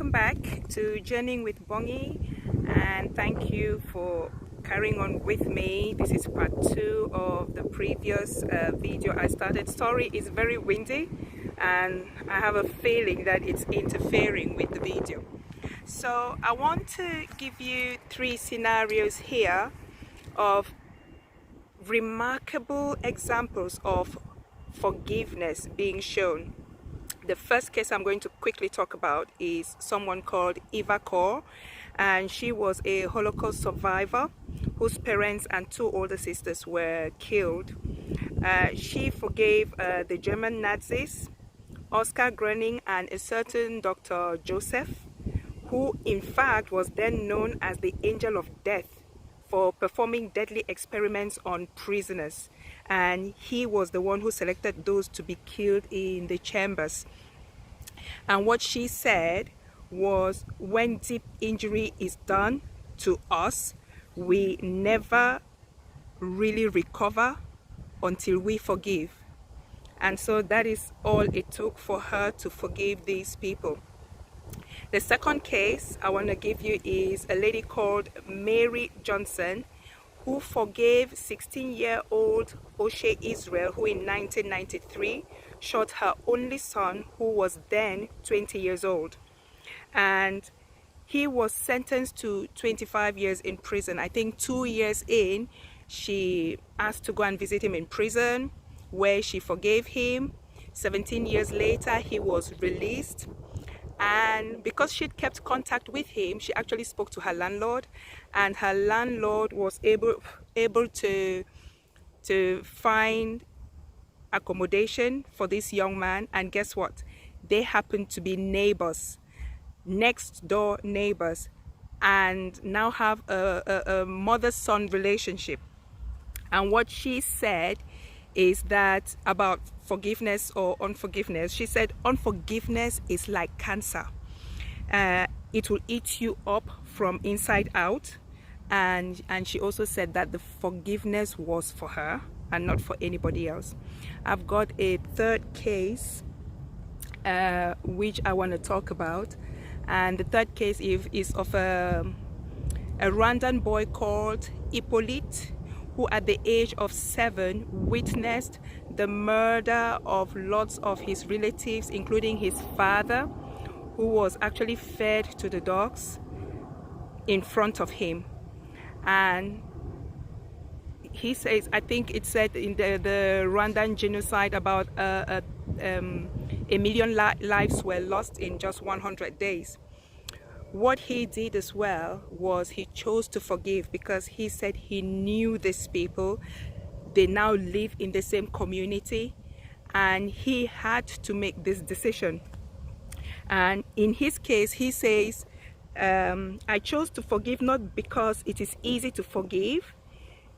welcome back to Journeying with Bongi, and thank you for carrying on with me. This is part 2 of the previous video I started. Sorry, it's very windy and I have a feeling that it's interfering with the video. So I want to give you 3 scenarios here of remarkable examples of forgiveness being shown. The first case I'm going to quickly talk about is someone called Eva Kor, and she was a Holocaust survivor whose parents and 2 older sisters were killed. She forgave the German Nazis, Oscar Gröning, and a certain Dr. Joseph, who in fact was then known as the Angel of Death for performing deadly experiments on prisoners, and he was the one who selected those to be killed in the chambers. And what she said was, when deep injury is done to us, we never really recover until we forgive. And so that is all it took for her to forgive these people. The second case I want to give you is a lady called Mary Johnson, who forgave 16-year-old O'Shea Israel, who in 1993 shot her only son, who was then 20 years old. And he was sentenced to 25 years in prison. I think 2 years in, she asked to go and visit him in prison, where she forgave him. 17 years later, he was released. And because she'd kept contact with him, she actually spoke to her landlord, and her landlord was able to find accommodation for this young man. And guess what? They happened to be neighbors, next door neighbors, and now have a mother-son relationship. And what she said is that about forgiveness or unforgiveness, she said unforgiveness is like cancer. It will eat you up from inside out. And she also said that the forgiveness was for her and not for anybody else. I've got a third case which I want to talk about, and the third case is of a Rwandan boy called Hyppolyte, who at the age of 7 witnessed the murder of lots of his relatives, including his father, who was actually fed to the dogs in front of him. And he says, I think it said in the Rwandan genocide, about a million lives were lost in just 100 days. What he did as well was he chose to forgive, because he said he knew these people. They now live in the same community, and he had to make this decision. And in his case, he says, I chose to forgive not because it is easy to forgive.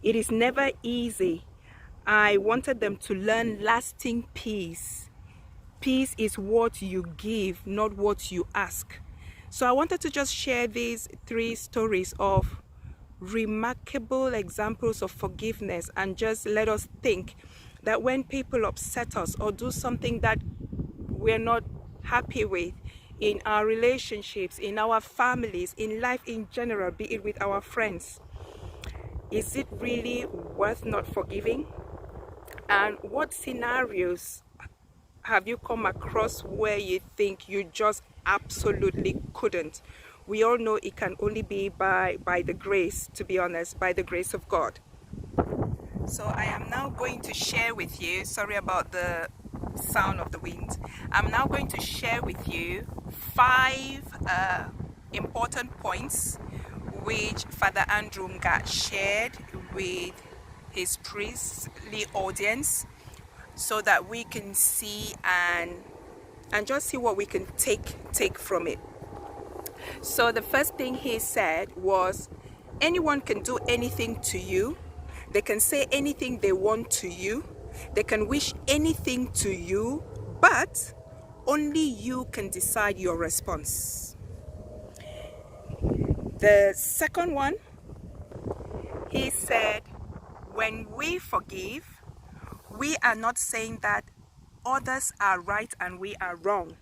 It is never easy. I wanted them to learn lasting peace. Peace is what you give, not what you ask. So I wanted to just share these 3 stories of remarkable examples of forgiveness, and just let us think that when people upset us or do something that we're not happy with in our relationships, in our families, in life in general, be it with our friends, is it really worth not forgiving? And what scenarios have you come across where you think you just absolutely couldn't? We all know it can only be by the grace, to be honest, by the grace of God. So I am now going to share with you, sorry about the sound of the wind, I'm now going to share with you 5 important points which Father Andrew Ngah shared with his priestly audience, so that we can see and just see what we can take from it. So the first thing he said was, anyone can do anything to you. They can say anything they want to you. They can wish anything to you, but only you can decide your response. The second one, he said, when we forgive, we are not saying that others are right and we are wrong.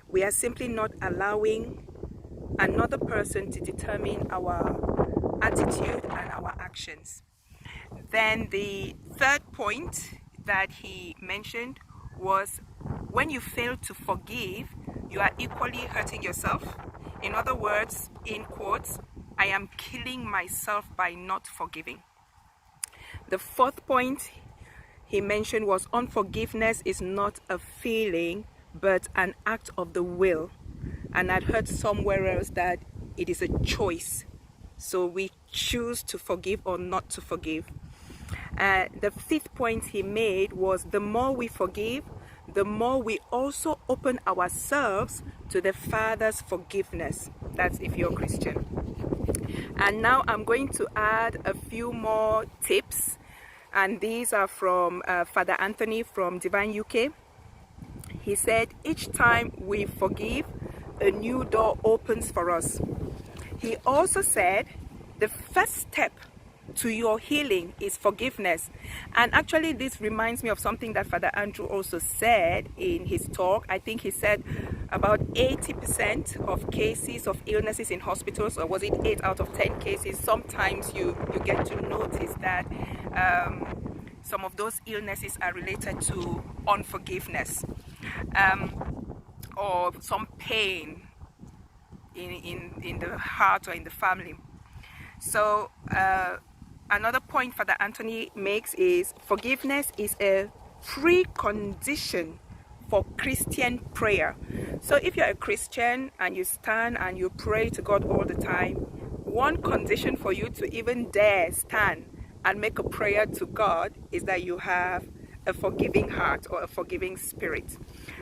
We are simply not allowing another person to determine our attitude and our actions. Then the third point that he mentioned was when you fail to forgive, you are equally hurting yourself. In other words, in quotes, I am killing myself by not forgiving. The fourth point he mentioned was unforgiveness is not a feeling but an act of the will. And I'd heard somewhere else that it is a choice. So we choose to forgive or not to forgive. The fifth point he made was the more we forgive, the more we also open ourselves to the Father's forgiveness. That's if you're a Christian. And now I'm going to add a few more tips, and these are from Father Anthony from Divine UK. He said, each time we forgive, a new door opens for us. He also said, the first step to your healing is forgiveness. And actually this reminds me of something that Father Andrew also said in his talk. I think he said about 80% of cases of illnesses in hospitals, or was it 8 out of 10 cases, sometimes you get to notice that some of those illnesses are related to unforgiveness, or some pain in the heart or in the family. So another point Father Anthony makes is forgiveness is a precondition for Christian prayer. So if you're a Christian and you stand and you pray to God all the time, one condition for you to even dare stand and make a prayer to God is that you have a forgiving heart or a forgiving spirit.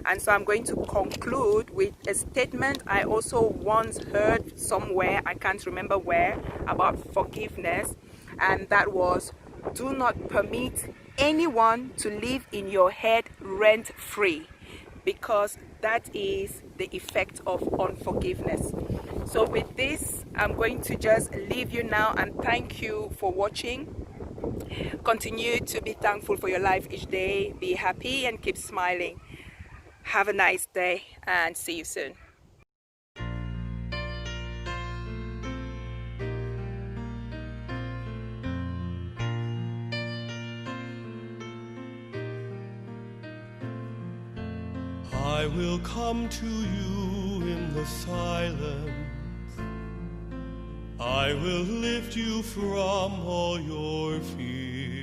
And so I'm going to conclude with a statement I also once heard somewhere, I can't remember where, about forgiveness, and that was, do not permit anyone to live in your head rent-free, because that is the effect of unforgiveness. So with this, I'm going to just leave you now and thank you for watching. Continue to be thankful for your life each day. Be happy and keep smiling. Have a nice day and see you soon. I will come to you in the silence. I will lift you from all your fears.